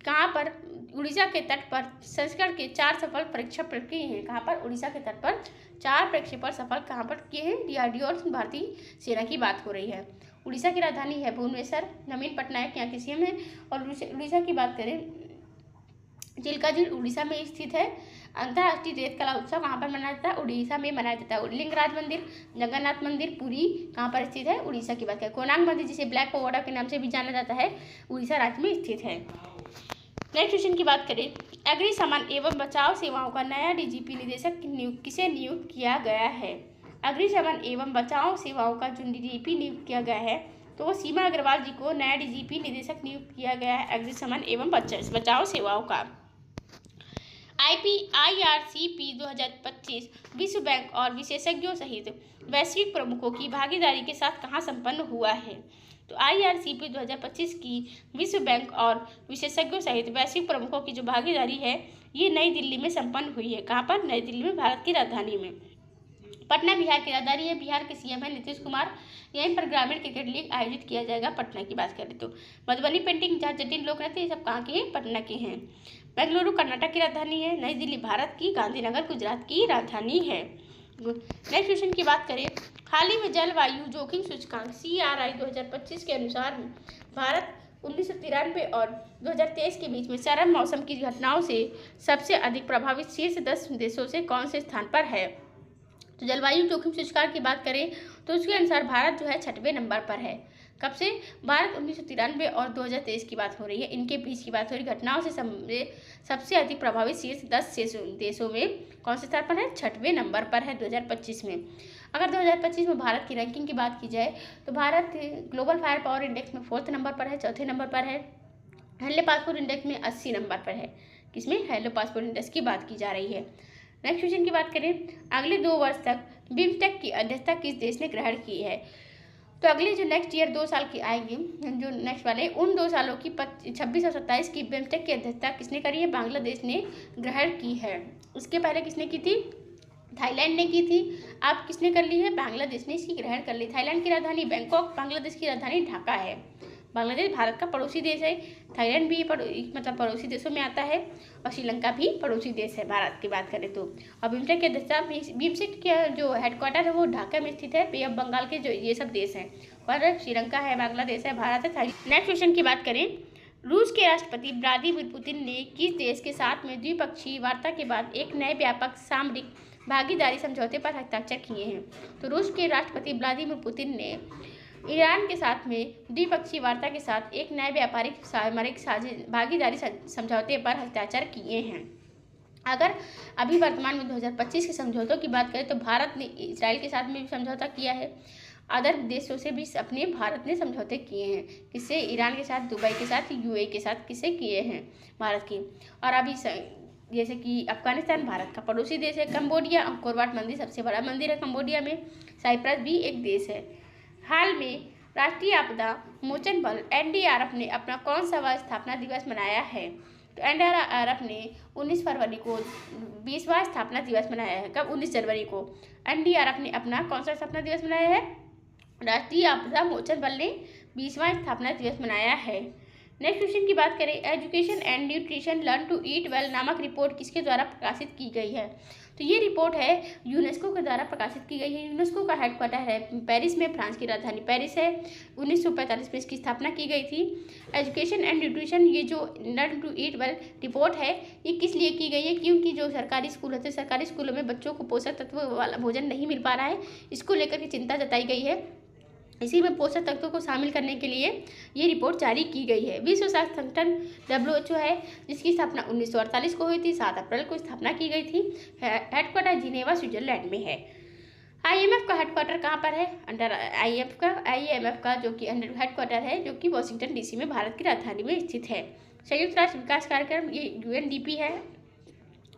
कहाँ पर उड़ीसा के तट पर संस्करण के 4 सफल प्रक्षेपण किए हैं। कहाँ पर? उड़ीसा के तट पर 4 प्रक्षेपण सफल कहाँ पर किए हैं? डीआरडीओ और भारतीय सेना की बात हो रही है। उड़ीसा की राजधानी है भुवनेश्वर। नवीन पटनायक यहाँ के सीएम है। और उड़ीसा की बात करें, चिल्का झील उड़ीसा में स्थित है। अंतर्राष्ट्रीय रेत कला उत्सव कहाँ पर मनाया जाता है? उड़ीसा में मनाया जाता है। लिंगराज मंदिर, जगन्नाथ मंदिर पुरी कहाँ पर स्थित है? उड़ीसा की बात करें। कोणार्क मंदिर जिसे ब्लैक पैगोडा के नाम से भी जाना जाता है, उड़ीसा राज्य में स्थित है। नेक्स्ट क्वेश्चन की बात करें, अग्निशमन एवं बचाव सेवाओं का नया डीजीपी निदेशक किसे नियुक्त किया गया है? अग्निशमन एवं बचाव सेवाओं का जो डीजीपी नियुक्त किया गया है, तो सीमा अग्रवाल जी को नया डीजीपी निदेशक नियुक्त किया गया है अग्निशमन एवं बचाव सेवाओं का। IRCP 2025 विश्व बैंक और विशेषज्ञों सहित वैश्विक प्रमुखों की भागीदारी के साथ कहाँ संपन्न हुआ है? तो IRCP 2025 की विश्व बैंक और विशेषज्ञों सहित वैश्विक प्रमुखों की जो भागीदारी है, ये नई दिल्ली में संपन्न हुई है। कहाँ पर? नई दिल्ली में, भारत की राजधानी में। पटना बिहार की राजधानी है। बिहार के सीएम है नीतीश कुमार। यहीं पर ग्रामीण क्रिकेट लीग आयोजित किया जाएगा। पटना की बात करें तो मधुबनी पेंटिंग, जहाँ जटिल लोक नृत्य, ये सब कहाँ के हैं? पटना के हैं। बेंगलुरु कर्नाटक की राजधानी है। नई दिल्ली भारत की, गांधीनगर गुजरात की राजधानी है। नेक्स्ट क्वेश्चन की बात करें, हाल ही में जलवायु जोखिम सूचकांक CRI 2025 के अनुसार भारत 1993 और 2023 के बीच में चरम मौसम की घटनाओं से सबसे अधिक प्रभावित शीर्ष 10 देशों से कौन से स्थान पर है? तो जलवायु जोखिम सूचकांक की बात करें तो उसके अनुसार भारत जो है 6वें नंबर पर है। कब से? भारत 1993 और 2023 की बात हो रही है, इनके बीच की बात हो रही है। घटनाओं से सबसे अधिक प्रभावित शीर्ष 10 देशों में कौन से स्थान पर है? 6वें नंबर पर है 2025 में। अगर 2025 में भारत की रैंकिंग की बात की जाए तो Bharat global fire power index में 4th नंबर पर है, 4थे नंबर पर है। हेलो पासपोर्ट इंडेक्स में 80 नंबर पर है। किसमें? हेलो पासपोर्ट इंडेक्स की बात की जा रही है। नेक्स्ट क्वेश्चन की बात करें, अगले 2 वर्ष तक बिम्स्टेक की अध्यक्षता किस देश ने ग्रहण की है? तो अगले जो नेक्स्ट ईयर 2 साल की आएगी, जो नेक्स्ट वाले उन 2 सालों की 26 और 27 की बिम्स्टेक की अध्यक्षता किसने करी है? बांग्लादेश ने ग्रहण की है। उसके पहले किसने की थी? थाईलैंड ने की थी। अब किसने कर ली है? बांग्लादेश ने इसकी ग्रहण कर ली। थाईलैंड की राजधानी बैंकॉक, बांग्लादेश की राजधानी ढाका है। बांग्लादेश भारत का पड़ोसी देश है। थाईलैंड भी मतलब पड़ोसी देशों में आता है और श्रीलंका भी पड़ोसी देश है भारत की बात करें तो। और बिम्स्टेक के अध्यक्षता बिम्स्टेक का जो हेडक्वार्टर है वो ढाका में स्थित है। बे ऑफ बंगाल के जो ये सब देश हैं, और श्रीलंका है, बांग्लादेश है, भारत है, थाईलैंड। नेक्स्ट क्वेश्चन की बात करें, रूस के राष्ट्रपति व्लादिमीर पुतिन ने किस देश के साथ में द्विपक्षीय वार्ता के बाद एक नए व्यापक सामरिक भागीदारी समझौते पर हस्ताक्षर किए हैं? तो रूस के राष्ट्रपति व्लादिमीर पुतिन ने ईरान के साथ में द्विपक्षीय वार्ता के साथ एक नए व्यापारिक सामरिक भागीदारी समझौते पर हस्ताक्षर किए हैं। अगर अभी वर्तमान में 2025 के समझौतों की बात करें तो भारत ने इजराइल के साथ में भी समझौता किया है। अदर देशों से भी अपने भारत ने समझौते किए हैं। किससे? ईरान के साथ, दुबई के साथ, UAE के साथ किससे किए हैं? भारत की। और अभी जैसे कि अफगानिस्तान भारत का पड़ोसी देश है। कंबोडिया, अंकोर वाट मंदिर सबसे बड़ा मंदिर है कंबोडिया में। साइप्रस भी एक देश है। हाल में राष्ट्रीय आपदा मोचन बल NDRF ने अपना कौन सा स्थापना दिवस मनाया है? तो NDRF ने 19 फरवरी को 20वां स्थापना दिवस मनाया है। कब? 19 जनवरी को NDRF ने अपना कौन सा स्थापना दिवस मनाया है? राष्ट्रीय आपदा मोचन बल ने 20वां स्थापना दिवस मनाया है। नेक्स्ट क्वेश्चन की बात करें, education and nutrition learn to eat well नामक रिपोर्ट किसके द्वारा प्रकाशित की गई है? तो ये रिपोर्ट है यूनेस्को के द्वारा प्रकाशित की गई है। यूनेस्को का हेडक्वार्टर है पेरिस में, फ्रांस की राजधानी पेरिस है। 1945 में इसकी स्थापना की गई थी। एजुकेशन एंड न्यूट्रिशन, ये जो learn to eat well report है, ये किस लिए की गई है? क्योंकि जो सरकारी स्कूल होते हैं, सरकारी स्कूलों में बच्चों को पोषक तत्व वाला भोजन नहीं मिल पा रहा है, इसको लेकर के चिंता जताई गई है। इसी में पोषक तत्वों को शामिल करने के लिए ये रिपोर्ट जारी की गई है। विश्व स्वास्थ्य संगठन WHO है, जिसकी स्थापना 1948 को हुई थी। 7 अप्रैल को स्थापना की गई थी। हेडक्वार्टर जिनेवा, स्विट्जरलैंड में है। IMF का हेडक्वार्टर कहाँ पर है? अंडर IMF का जो कि अंडर हेडक्वार्टर है, जो कि वॉशिंगटन DC में भारत की राजधानी में स्थित है। संयुक्त राष्ट्र विकास कार्यक्रम, ये UNDP है।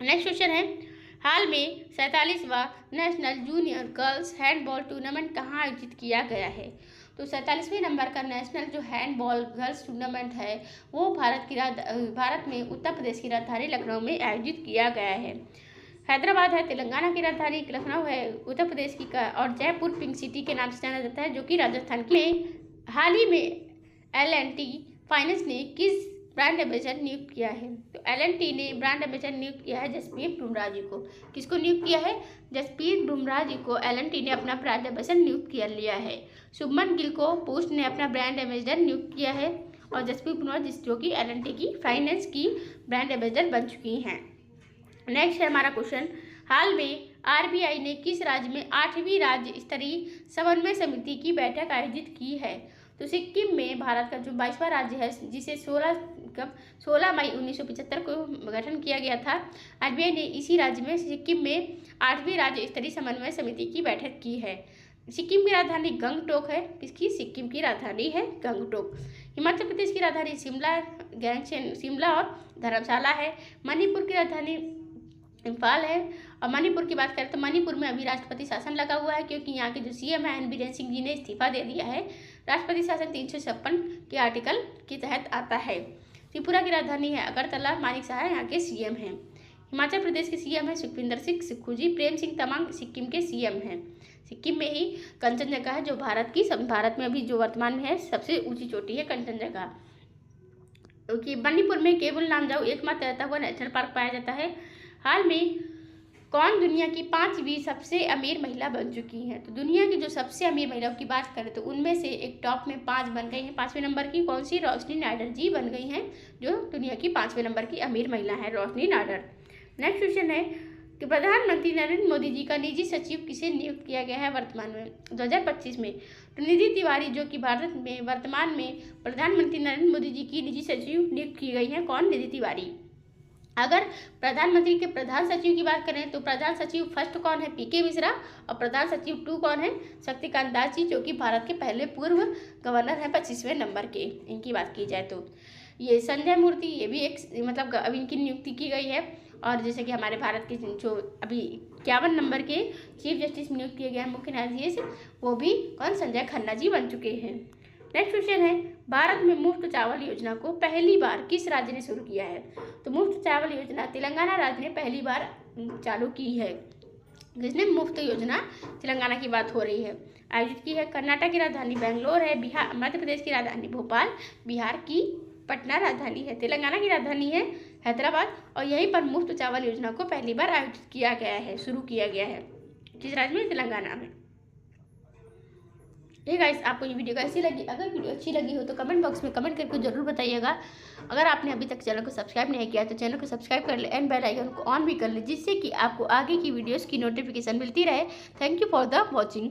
नेक्स्ट क्वेश्चन है, हाल में 47वां national junior girls handball tournament कहाँ आयोजित किया गया है? तो 47वें नंबर का नेशनल जो हैंडबॉल गर्ल्स टूर्नामेंट है वो भारत में उत्तर प्रदेश की राजधानी लखनऊ में आयोजित किया गया है। हैदराबाद है तेलंगाना की राजधानी, लखनऊ है उत्तर प्रदेश की और जयपुर पिंक सिटी के नाम से जाना जाता है, जो कि राजस्थान की। हाल ही में L&T फाइनेंस ने किस ब्रांड एम्बेसडर नियुक्त किया है? तो L&T ने ब्रांड एम्बेसडर नियुक्त किया है जसप्रीत बुमराह जी को। किसको नियुक्त किया है? जसप्रीत बुमराह जी को L&T ने अपना ब्रांड एम्बेसडर नियुक्त कर लिया है। शुभमन गिल को पोस्ट ने अपना ब्रांड एम्बेसडर नियुक्त किया है और जसप्रीत बुमराह जो कि L&T की फाइनेंस की ब्रांड एम्बेसडर बन चुकी हैं। नेक्स्ट है हमारा क्वेश्चन, हाल में RBI ने किस राज्य में 8वीं राज्य स्तरीय समन्वय समिति की बैठक आयोजित की है? तो सिक्किम में भारत का जो 22वां राज्य है जिसे 16 मई 1975 को गठन किया गया था, RBI ने इसी राज्य में सिक्किम में 8वीं राज्य स्तरीय समन्वय समिति की बैठक की है। सिक्किम की राजधानी गंगटोक है। किसकी? सिक्किम की राजधानी है गंगटोक। हिमाचल प्रदेश की राजधानी शिमला और धर्मशाला है। मणिपुर की राजधानी इम्फाल है। और मणिपुर की बात करें तो मणिपुर में अभी राष्ट्रपति शासन लगा हुआ है क्योंकि यहाँ के जो CM है एन बीरेन सिंह जी ने इस्तीफा दे दिया है। राष्ट्रपति शासन 356 के आर्टिकल के तहत आता है। त्रिपुरा की राजधानी है अगरतला। मानिक शाह यहाँ के CM हैं। हिमाचल प्रदेश के CM है सुखविंदर सिंह सुक्खू जी। प्रेम सिंह तमांग सिक्किम के CM हैं। सिक्किम में ही कंचनजंगा है जो भारत में अभी जो वर्तमान में है सबसे ऊंची चोटी है कंचनजंगा। क्योंकि मणिपुर में केबुल लामजाओ एकमात्र रहता हुआ नेशनल पार्क पाया जाता है। हाल में कौन दुनिया की 5वीं सबसे अमीर महिला बन चुकी हैं? तो दुनिया की जो सबसे अमीर महिलाओं की बात करें तो उनमें से एक टॉप में 5 बन गई हैं। 5वें नंबर की कौन सी? रोशनी नायडर जी बन गई हैं जो दुनिया की 5वें नंबर की अमीर महिला है, रोशनी नायडर। नेक्स्ट क्वेश्चन है कि प्रधानमंत्री नरेंद्र मोदी जी का निजी सचिव किसे नियुक्त किया गया है वर्तमान में? 2025 में तो निधि तिवारी जो कि भारत में वर्तमान में प्रधानमंत्री नरेंद्र मोदी जी की निजी सचिव नियुक्त की गई हैं। कौन? निधि तिवारी। अगर प्रधानमंत्री के प्रधान सचिव की बात करें तो प्रधान सचिव फर्स्ट कौन है? PK मिश्रा। और प्रधान सचिव 2 कौन है? शक्तिकांत दास जी जो कि भारत के पहले पूर्व गवर्नर हैं 25वें नंबर के। इनकी बात की जाए तो ये संजय मूर्ति, ये भी एक मतलब अब इनकी नियुक्ति की गई है। और जैसे कि हमारे भारत के जो अभी 51 नंबर के चीफ जस्टिस नियुक्त किए गए हैं मुख्य न्यायाधीश, वो भी कौन? संजय खन्ना जी बन चुके हैं। नेक्स्ट क्वेश्चन है, भारत में मुफ्त चावल योजना को पहली बार किस राज्य ने शुरू किया है? तो मुफ्त चावल योजना तेलंगाना राज्य ने पहली बार चालू की है। जिसने मुफ्त योजना तेलंगाना की बात हो रही है आयोजित की है। कर्नाटक की राजधानी बेंगलोर है। बिहार मध्य प्रदेश की राजधानी भोपाल। बिहार की पटना राजधानी है। तेलंगाना की राजधानी है हैदराबाद। और यहीं पर मुफ्त चावल योजना को पहली बार आयोजित किया गया है, शुरू किया गया है। किस राज्य में? तेलंगाना में। ठीक गाइस, आपको ये वीडियो कैसी लगी? अगर वीडियो अच्छी लगी हो तो कमेंट बॉक्स में कमेंट करके जरूर बताइएगा। अगर आपने अभी तक चैनल को सब्सक्राइब नहीं किया तो चैनल को सब्सक्राइब कर ले एंड बेल आइकन को ऑन भी कर ले जिससे कि आपको आगे की वीडियोस की नोटिफिकेशन मिलती रहे। Thank you for the watching.